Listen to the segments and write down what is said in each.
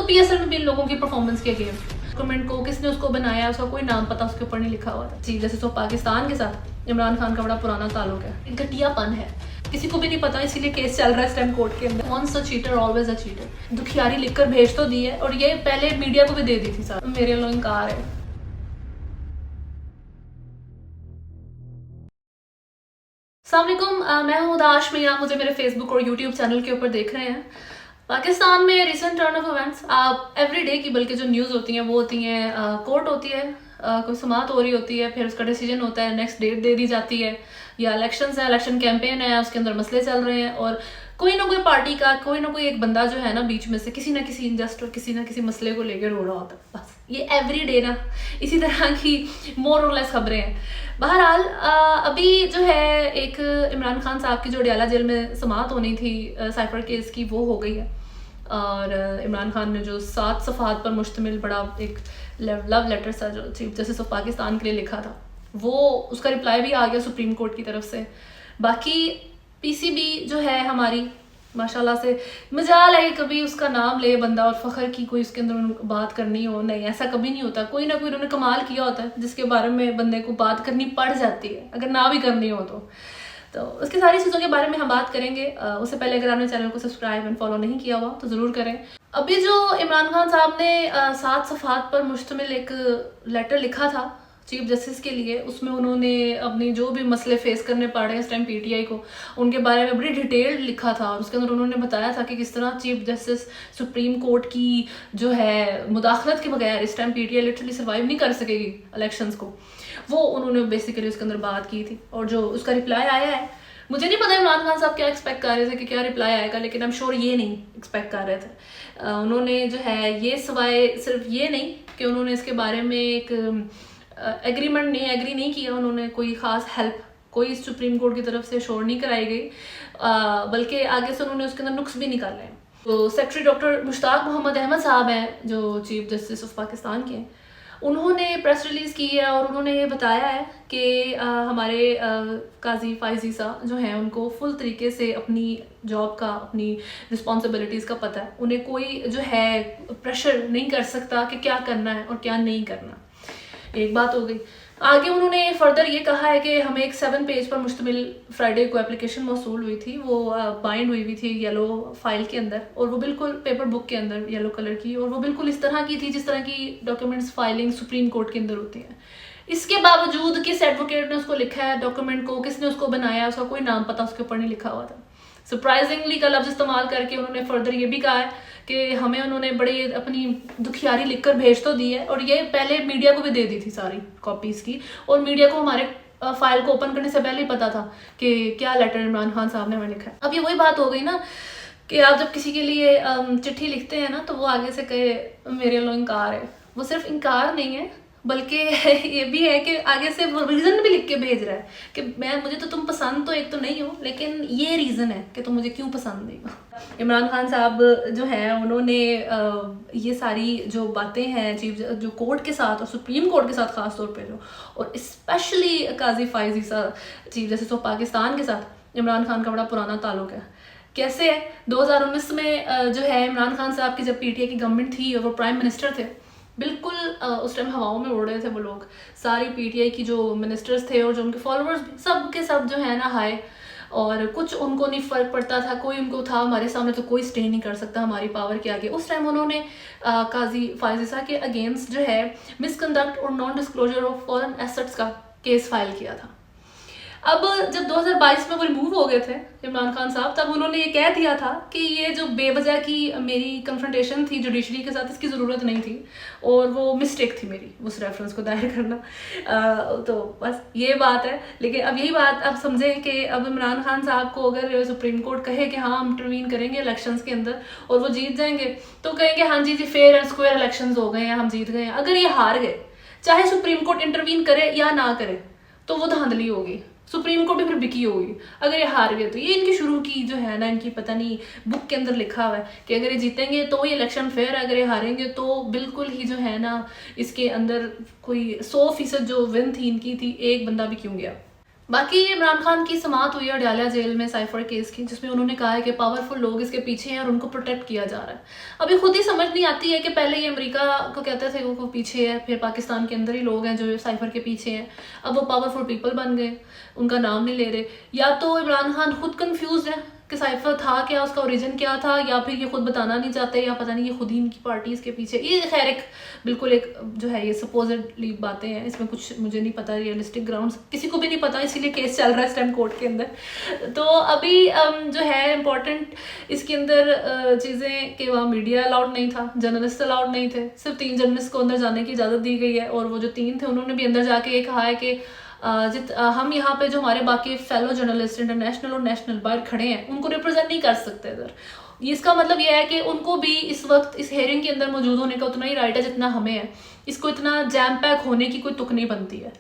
PSL में भी इन लोगों की परफॉर्मेंस के अगेंस्ट गवर्नमेंट को किसने उसको बनाया, उसका कोई नाम पता उसके ऊपर नहीं लिखा हुआ था जी। जैसे तो पाकिस्तान के साथ इमरान खान का बड़ा पुराना ताल्लुक है, घटियापन है, किसी को भी नहीं पता, इसीलिए केस चल रहा है इस टाइम कोर्ट के अंदर। Once a cheater always a cheater. दुखियारी लिखकर भेज तो दी है और ये पहले मीडिया को भी दे दी थी सर, मेरे लोग इनकार है। अस्सलामुअलैकुम, मैं हूँ दाश मियाँ, मुझे मेरे फेसबुक और यूट्यूब चैनल के ऊपर देख रहे हैं। पाकिस्तान में recent turn off events every day की बल्कि जो न्यूज़ होती हैं वो होती हैं, कोर्ट होती है, कोई समाअत हो रही होती है, फिर उसका डिसीजन होता है, नेक्स्ट डेट दे दी जाती है, या इलेक्शंस है, इलेक्शन कैंपेन है, उसके अंदर मसले चल रहे हैं और कोई ना कोई पार्टी का कोई ना कोई एक बंदा जो है ना बीच में से किसी ना किसी इंजस्ट और किसी ना किसी मसले को लेकर रो रहा होता है। बस ये एवरी डे ना इसी तरह की मोर और लेस खबरें हैं। बहरहाल अभी जो है एक इमरान खान साहब की जो अडयाला जेल में समाअत होनी थी साइफर केस की, वो हो गई है और इमरान खान ने जो 7 सफ़हात पर मुश्तमिल बड़ा एक लव लेटर सा जो चीफ जस्टिस ऑफ पाकिस्तान के लिए लिखा था, वो उसका रिप्लाई भी आ गया सुप्रीम कोर्ट की तरफ से। बाकी पीसीबी जो है हमारी माशाल्लाह से मजाल है, कभी उसका नाम ले बंदा और फ़ख्र की कोई उसके अंदर बात करनी हो, नहीं ऐसा कभी नहीं होता। कोई ना कोई उन्होंने कमाल किया होता है जिसके बारे में बंदे को बात करनी पड़ जाती है, अगर ना भी करनी हो तो उसकी सारी चीज़ों के बारे में हम बात करेंगे। उससे पहले अगर आपने चैनल को सब्सक्राइब एंड फॉलो नहीं किया हुआ तो ज़रूर करें। अभी जो इमरान खान साहब ने 7 सफ़हात पर मुश्तमिल एक लेटर लिखा था चीफ जस्टिस के लिए, उसमें उन्होंने अपनी जो भी मसले फेस करने पड़ रहे हैं इस टाइम पीटीआई को, उनके बारे में बड़ी डिटेल्ड लिखा था और उसके अंदर उन्होंने बताया था कि किस तरह चीफ जस्टिस सुप्रीम कोर्ट की जो है मुदाखलत के बगैर इस टाइम पीटीआई लिटरली सर्वाइव नहीं कर सकेगी इलेक्शंस को। वो उन्होंने बेसिकली उसके अंदर बात की थी और जो उसका रिप्लाई आया है, मुझे नहीं पता इमरान खान साहब क्या एक्सपेक्ट कर रहे थे कि क्या रिप्लाई आएगा, लेकिन आई एम श्योर ये नहीं एक्सपेक्ट कर रहे थे। उन्होंने जो है ये सवाए सिर्फ ये नहीं कि उन्होंने इसके बारे में एक एग्रीमेंट नहीं एग्री नहीं किया, उन्होंने कोई ख़ास हेल्प कोई सुप्रीम कोर्ट की तरफ से शोर नहीं कराई गई, बल्कि आगे से उन्होंने उसके अंदर नुक्स भी निकाले हैं। तो सेक्रेटरी डॉक्टर मुश्ताक मोहम्मद अहमद साहब हैं जो चीफ जस्टिस ऑफ पाकिस्तान के हैं, उन्होंने प्रेस रिलीज़ की है और उन्होंने ये बताया है कि हमारे काजी फाइज ईसा जो हैं उनको फुल तरीके से अपनी जॉब का अपनी रिस्पॉन्सिबिलिटीज़ का पता है, उन्हें कोई जो है प्रेशर नहीं कर सकता कि क्या करना है और क्या नहीं करना। एक बात हो गई। आगे उन्होंने फर्दर ये कहा है कि हमें एक 7 पेज पर मुश्तमिल फ्राइडे को एप्लीकेशन मौसूल हुई थी, वो बाइंड हुई थी येलो फाइल के अंदर और वो बिल्कुल पेपर बुक के अंदर येलो कलर की, और वो बिल्कुल इस तरह की थी जिस तरह की डॉक्यूमेंट्स फाइलिंग सुप्रीम कोर्ट के अंदर होती हैं। इसके बावजूद किस एडवोकेट ने उसको लिखा है डॉक्यूमेंट को, किसने उसको बनाया, उसका कोई नाम पता उसके ऊपर नहीं लिखा हुआ था। सरप्राइजिंगली का लफ्ज़ इस्तेमाल करके उन्होंने फर्दर ये भी कहा है कि हमें उन्होंने बड़ी अपनी दुखियारी लिखकर भेज तो दी है और ये पहले मीडिया को भी दे दी थी सारी कॉपीज़ की, और मीडिया को हमारे फाइल को ओपन करने से पहले ही पता था कि क्या लेटर इमरान खान साहब ने हमें लिखा है। अब ये वही बात हो गई ना कि आप जब किसी के लिए चिट्ठी लिखते हैं ना तो वो आगे से कहे मेरे लो इनकार है, वो सिर्फ इनकार नहीं है बल्कि ये भी है कि आगे से वो रीज़न भी लिख के भेज रहा है कि मुझे तो तुम पसंद तो एक तो नहीं हो, लेकिन ये रीज़न है कि तुम मुझे क्यों पसंद नहीं हो। इमरान खान साहब जो हैं उन्होंने ये सारी जो बातें हैं चीफ जो कोर्ट के साथ और सुप्रीम कोर्ट के साथ ख़ास तौर पे जो, और specially Qazi Faez Isa chief justice of Pakistan के साथ इमरान खान का बड़ा पुराना ताल्लुक है। कैसे है 2019 में जो है इमरान खान साहब की जब पीटीआई की गवर्नमेंट थी और वो प्राइम मिनिस्टर थे, बिल्कुल उस टाइम हवाओं में उड़ रहे थे वो लोग, सारी पीटीआई की जो मिनिस्टर्स थे और जो उनके फॉलोअर्स भी सब के सब जो है ना हाय, और कुछ उनको नहीं फ़र्क पड़ता था, कोई उनको था हमारे सामने तो कोई स्टे नहीं कर सकता हमारी पावर के आगे। उस टाइम उन्होंने काजी फाइज ईसा के अगेंस्ट जो है मिसकंडक्ट और non disclosure of foreign assets का केस फाइल किया था। अब जब 2022 में वो रिमूव हो गए थे इमरान खान साहब, तब उन्होंने ये कह दिया था कि ये जो बेवजह की मेरी कन्फ्रंटेशन थी जुडिशरी के साथ, इसकी ज़रूरत नहीं थी और वो मिस्टेक थी मेरी उस रेफरेंस को दायर करना। तो बस ये बात है। लेकिन अब यही बात अब समझें कि अब इमरान खान साहब को अगर सुप्रीम कोर्ट कहे कि हाँ हम इंटरवीन करेंगे इलेक्शंस के अंदर और वो जीत जाएंगे तो कहेंगे हाँ जी फेयर एंड स्क्वायर इलेक्शंस हो गए हैं, हम जीत गए हैं। अगर ये हार गए, चाहे सुप्रीम कोर्ट इंटरवीन करे या ना करे, तो वो धांधली होगी, सुप्रीम कोर्ट भी फिर बिकी होगी। अगर ये हार गए तो ये इनकी शुरू की जो है ना इनकी पता नहीं बुक के अंदर लिखा हुआ है कि अगर ये जीतेंगे तो ये इलेक्शन फेयर है, अगर ये हारेंगे तो बिल्कुल ही जो है ना इसके अंदर कोई 100% जो विन थी इनकी थी, एक बंदा भी क्यों गया। बाकी इमरान खान की समाअत हुई है अडयाला जेल में साइफर केस की, जिसमें उन्होंने कहा है कि पावरफुल लोग इसके पीछे हैं और उनको प्रोटेक्ट किया जा रहा है। अभी खुद ही समझ नहीं आती है कि पहले ये अमेरिका को कहते थे वो पीछे है, फिर पाकिस्तान के अंदर ही लोग हैं जो साइफर के पीछे हैं, अब वो पावरफुल पीपल बन गए, उनका नाम नहीं ले रहे। या तो इमरान खान खुद कन्फ्यूज है कि साइफर था क्या, उसका ओरिजिन क्या था, या फिर ये खुद बताना नहीं चाहते, या पता नहीं ये खुद ही इनकी पार्टी इसके पीछे। ये खैर एक बिल्कुल एक जो है ये सपोजिटली बातें हैं, इसमें कुछ मुझे नहीं पता, रियलिस्टिक ग्राउंड्स किसी को भी नहीं पता, इसीलिए केस चल रहा है इस टाइम कोर्ट के अंदर। तो अभी जो है इम्पोर्टेंट इसके अंदर चीज़ें कि वहाँ मीडिया अलाउड नहीं था, जर्नलिस्ट अलाउड नहीं थे, सिर्फ 3 जर्नलिस्ट को अंदर जाने की इजाज़त दी गई है, और वो जो 3 थे उन्होंने भी अंदर जाके ये कहा है कि हम यहाँ पे जो हमारे बाकी फेलो जर्नलिस्ट इंटरनेशनल और नेशनल बाहर खड़े हैं उनको रिप्रेजेंट नहीं कर सकते इधर। इसका मतलब यह है कि उनको भी इस वक्त इस हेयरिंग के अंदर मौजूद होने का उतना ही राइट है जितना हमें है, इसको इतना जैम पैक होने की कोई तुक नहीं बनती है।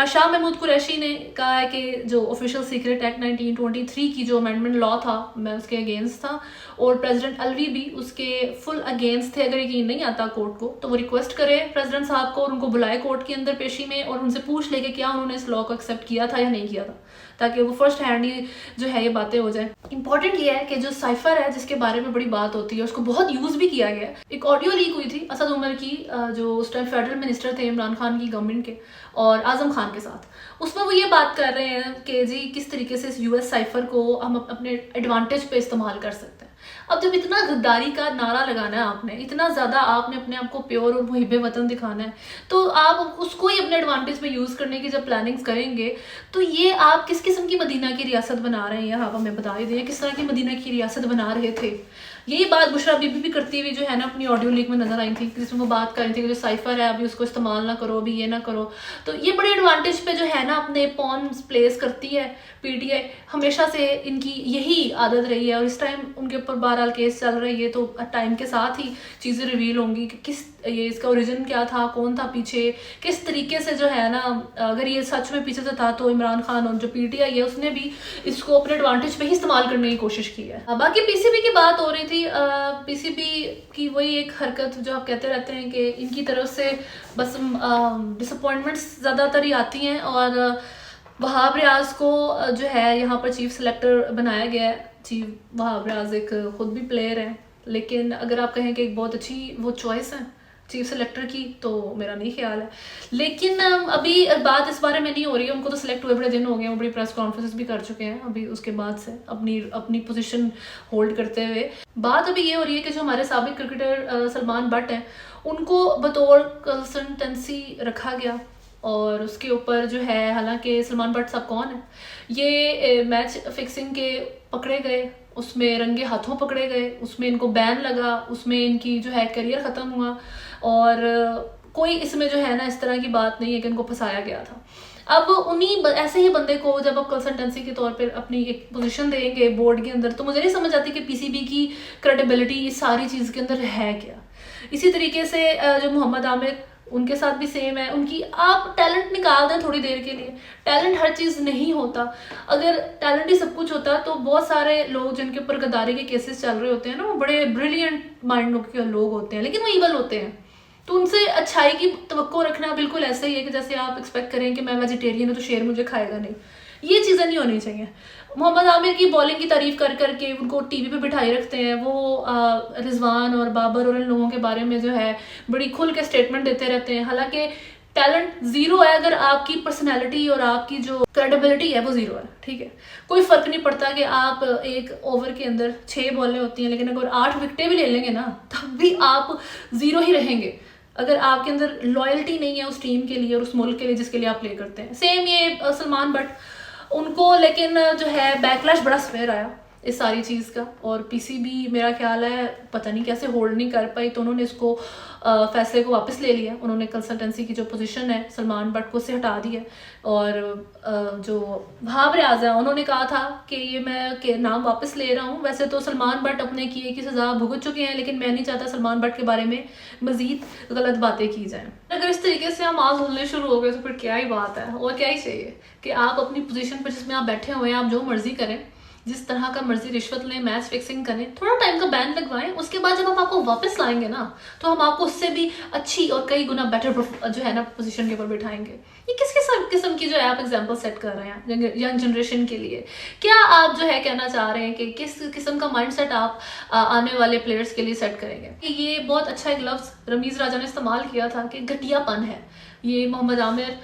शाह महमूद कुरैशी ने कहा है कि जो ऑफिशियल सीक्रेट एक्ट 1923 की जो अमेंडमेंट लॉ था मैं उसके अगेंस्ट था, और प्रेसिडेंट अलवी भी उसके फुल अगेंस्ट थे। अगर यकीन नहीं आता कोर्ट को तो वो रिक्वेस्ट करे प्रेसिडेंट साहब को और उनको बुलाए कोर्ट के अंदर पेशी में, और उनसे पूछ ले कि क्या उन्होंने इस लॉ को एक्सेप्ट किया था या नहीं किया था, ताकि वो फर्स्ट हैंड ही जो है ये बातें हो जाए। इंपॉर्टेंट ये है कि जो साइफर है जिसके बारे में बड़ी बात होती है, उसको बहुत यूज़ भी किया गया है। एक ऑडियो लीक हुई थी असद उमर की, जो उस टाइम फेडरल मिनिस्टर थे इमरान खान की गवर्नमेंट के, और आजम खान के साथ। उसमें वो ये बात कर रहे हैं कि जी किस तरीके से इस यूएस साइफर को हम अपने एडवांटेज पे इस्तेमाल कर सकते हैं। अब जब इतना गद्दारी का नारा लगाना है आपने, इतना ज़्यादा आपने अपने आप को प्योर और मुहिब वतन दिखाना है, तो आप उसको ही अपने एडवांटेज पे यूज़ करने की जब प्लानिंग्स करेंगे तो ये आप किस किस्म की मदीना की रियासत बना रहे हैं। आप हमें बता ही दें किस तरह की मदीना की रियासत बना रहे थे। यही बात बुशरा बीबी भी करती हुई जो है ना अपनी ऑडियो लीक में नजर आई थी, जिसमें वो बात कर रही थी कि जो साइफर है अभी उसको इस्तेमाल ना करो, अभी ये ना करो। तो ये बड़े एडवांटेज पे जो है ना अपने पॉन्स प्लेस करती है पीटीआई, हमेशा से इनकी यही आदत रही है, और इस टाइम उनके ऊपर बहरहाल केस चल रही है, तो टाइम के साथ ही चीज़ें रिवील होंगी कि किस ये इसका ओरिजिन क्या था, कौन था पीछे, किस तरीके से जो है ना अगर ये सच में पीछे से था तो इमरान खान और जो पीटीआई है उसने भी इसको अपने एडवांटेज पे ही इस्तेमाल करने की कोशिश की है। बाकी पीसीबी की बात हो रही थी, पीसीबी की वही एक हरकत जो आप कहते रहते हैं कि इनकी तरफ से बस डिसअपॉइंटमेंट्स ज़्यादातर ही आती हैं, और वहाब रियाज को जो है यहाँ पर चीफ सेलेक्टर बनाया गया है। चीफ वहाब रियाज एक खुद भी प्लेयर है, लेकिन अगर आप कहें कि एक बहुत अच्छी वो चॉइस है चीफ सेलेक्टर की तो मेरा नहीं ख्याल है। लेकिन अभी बात इस बारे में नहीं हो रही है, उनको तो सिलेक्ट हुए बड़े दिन हो गए, वो बड़ी प्रेस कॉन्फ्रेंस भी कर चुके हैं अभी उसके बाद से अपनी पोजीशन होल्ड करते हुए। बात अभी ये हो रही है कि जो हमारे साबिक क्रिकेटर सलमान बट हैं उनको बतौर कंसल्टेंसी रखा गया, और उसके ऊपर जो है हालांकि सलमान बट साहब कौन है, ये मैच फिक्सिंग के पकड़े गए, उसमें रंगे हाथों पकड़े गए, उसमें इनको बैन लगा, उसमें इनकी जो है करियर ख़त्म हुआ, और कोई इसमें जो है ना इस तरह की बात नहीं है कि इनको फंसाया गया था। अब उन्हीं ऐसे ही बंदे को जब आप कंसल्टेंसी के तौर पर अपनी एक पोजीशन देंगे बोर्ड के अंदर, तो मुझे नहीं समझ आती कि पीसीबी की क्रेडिबिलिटी इस सारी चीज़ के अंदर है क्या। इसी तरीके से जो मोहम्मद आमिर उनके साथ भी सेम है, उनकी आप टैलेंट निकाल दें थोड़ी देर के लिए, टैलेंट हर चीज़ नहीं होता। अगर टैलेंट ही सब कुछ होता तो बहुत सारे लोग जिनके ऊपर गद्दारी के केसेस चल रहे होते हैं ना, वो बड़े ब्रिलियंट माइंड के लोग होते हैं, लेकिन वो ईवल होते हैं। तो उनसे अच्छाई की तवक्को रखना बिल्कुल ऐसा ही है कि जैसे आप एक्सपेक्ट करें कि मैं वेजिटेरियन हूँ तो शेर मुझे खाएगा नहीं, ये चीज़ें नहीं होनी चाहिए। मोहम्मद आमिर की बॉलिंग की तारीफ कर करके उनको टीवी पे बिठाई रखते हैं, वो रिजवान और बाबर और इन लोगों के बारे में जो है बड़ी खुल के स्टेटमेंट देते रहते हैं, हालांकि टैलेंट जीरो है अगर आपकी पर्सनैलिटी और आपकी जो क्रेडिबिलिटी है वो जीरो है। ठीक है, कोई फर्क नहीं पड़ता कि आप एक ओवर के अंदर 6 बॉलें होती हैं, लेकिन अगर 8 विकेटें भी ले लेंगे ना तब भी आप जीरो ही रहेंगे अगर आपके अंदर लॉयल्टी नहीं है उस टीम के लिए और उस मुल्क के लिए जिसके लिए आप प्ले करते हैं। सेम ये सलमान बट उनको, लेकिन जो है बैकलैश बड़ा सवेर आया इस सारी चीज़ का, और पीसीबी मेरा ख्याल है पता नहीं कैसे होल्ड नहीं कर पाई, तो उन्होंने इसको फैसले को वापस ले लिया। उन्होंने कंसल्टेंसी की जो पोजीशन है सलमान बट को उससे हटा दी है, और जो वहाब रियाज है उन्होंने कहा था कि ये मैं के नाम वापस ले रहा हूँ। वैसे तो सलमान बट अपने किए की सज़ा भुगत चुके हैं, लेकिन मैं नहीं चाहता सलमान बट के बारे में मज़ीद गलत बातें की जाएँ। अगर इस तरीके से हम आग धुलने शुरू हो गए तो फिर क्या ही बात है, और क्या ही चाहिए कि आप अपनी पोजीशन पर जिसमें आप बैठे हुए हैं आप जो मर्जी करें, जिस तरह का मर्जी रिश्वत लें, मैच फिक्सिंग करें, थोड़ा टाइम का बैन लगवाएं, उसके बाद जब हम आपको वापस लाएंगे ना तो हम आपको उससे भी अच्छी और कई गुना बेटर जो है ना पोजीशन के ऊपर बिठाएंगे। ये किस किस्म की जो है आप एग्जांपल सेट कर रहे हैं यंग जनरेशन के लिए? क्या आप जो है कहना चाह रहे हैं कि किस किस्म का माइंडसेट आप आने वाले प्लेयर्स के लिए सेट करेंगे? ये बहुत अच्छा एक लफ्ज रमीज राजा ने इस्तेमाल किया था कि घटियापन है। ये मोहम्मद आमिर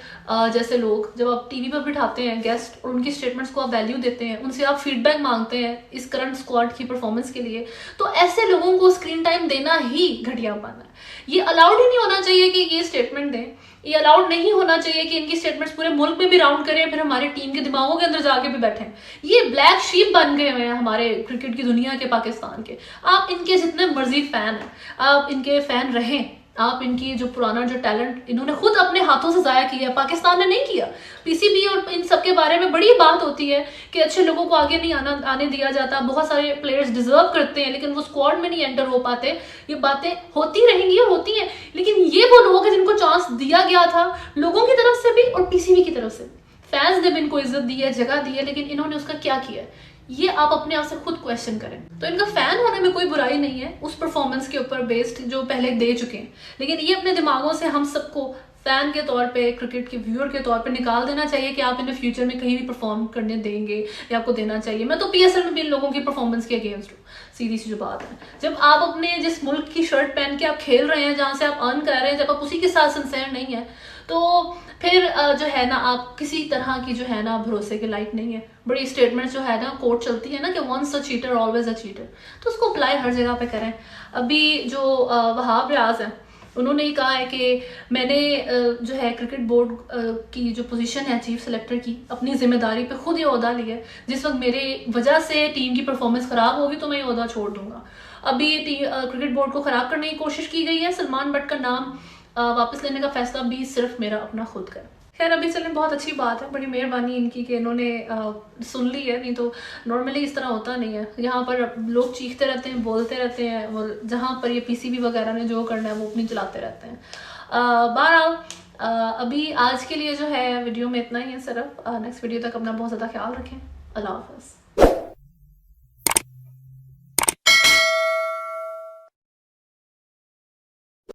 जैसे लोग जब आप टीवी पर बिठाते हैं गेस्ट और उनकी स्टेटमेंट्स को आप वैल्यू देते हैं, उनसे आप फीडबैक मांगते हैं इस करंट स्क्वाड की परफॉर्मेंस के लिए, तो ऐसे लोगों को स्क्रीन टाइम देना ही घटियापन है। ये अलाउड ही नहीं होना चाहिए कि ये स्टेटमेंट दें। ये अलाउड नहीं होना चाहिए कि इनकी स्टेटमेंट्स पूरे मुल्क में भी राउंड करें, फिर हमारी टीम के दिमागों के अंदर जाके भी बैठे। ये ब्लैक शीप बन गए हुए हैं हमारे क्रिकेट की दुनिया के, पाकिस्तान के। आप इनके जितने मर्जी फैन हैं, आप इनके फैन रहें, आप इनकी जो पुराना जो टैलेंट इन्होंने खुद अपने हाथों से जाया किया, पाकिस्तान ने नहीं किया। पीसीबी और इन सब के बारे में बड़ी बात होती है कि अच्छे लोगों को आगे नहीं आने दिया जाता, बहुत सारे प्लेयर्स डिजर्व करते हैं लेकिन वो स्क्वाड में नहीं एंटर हो पाते। ये बातें होती रहेंगी और होती हैं, लेकिन ये वो लोग हैं जिनको चांस दिया गया था लोगों की तरफ से भी और पीसीबी की तरफ से। फैंस ने भी इनको इज्जत दी है, जगह दी है, लेकिन इन्होंने उसका क्या किया है ये आप अपने आप से खुद क्वेश्चन करें। तो इनका फैन होने में कोई बुराई नहीं है उस परफॉर्मेंस के ऊपर बेस्ड जो पहले दे चुके हैं, लेकिन ये अपने दिमागों से हम सबको फैन के तौर पे, क्रिकेट के व्यूअर के तौर पे निकाल देना चाहिए कि आप इन फ्यूचर में कहीं भी परफॉर्म करने देंगे या आपको देना चाहिए। मैं तो पीएसएल में भी इन लोगों की परफॉर्मेंस के अगेंस्ट हूँ, सीधी सी जो बात है। जब आप अपने जिस मुल्क की शर्ट पहन के आप खेल रहे हैं, जहाँ से आप अर्न कर रहे हैं, जब आप उसी के साथ सिंसेयर नहीं है तो फिर जो है ना आप किसी तरह की जो है ना भरोसे के लायक नहीं है। बड़ी स्टेटमेंट जो है ना कोर्ट चलती है ना कि once a cheater always a cheater, तो उसको अप्लाई हर जगह पे करें। अभी जो वहाब रियाज है उन्होंने ही कहा है कि मैंने जो है क्रिकेट बोर्ड की जो पोजीशन है चीफ सेलेक्टर की, अपनी जिम्मेदारी पे खुद ये ओहदा लिया है। जिस वक्त मेरे वजह से टीम की परफॉर्मेंस खराब होगी तो मैं ये ओहदा छोड़ दूंगा। अभी क्रिकेट बोर्ड को खराब करने की कोशिश की गई है, सलमान बट का नाम वापस लेने का फैसला भी सिर्फ मेरा अपना खुद का। खैर अभी चले, बहुत अच्छी बात है, बड़ी मेहरबानी इनकी कि इन्होंने सुन ली है, नहीं तो नॉर्मली इस तरह होता नहीं है। यहाँ पर लोग चीखते रहते हैं, बोलते रहते हैं, और जहाँ पर ये पीसीबी वगैरह ने जो करना है वो अपनी चलाते रहते हैं। बहरहाल अभी आज के लिए जो है वीडियो में इतना ही है सिर्फ। नेक्स्ट वीडियो तक अपना बहुत ज़्यादा ख्याल रखें। अल्लाह हाफ़िज़।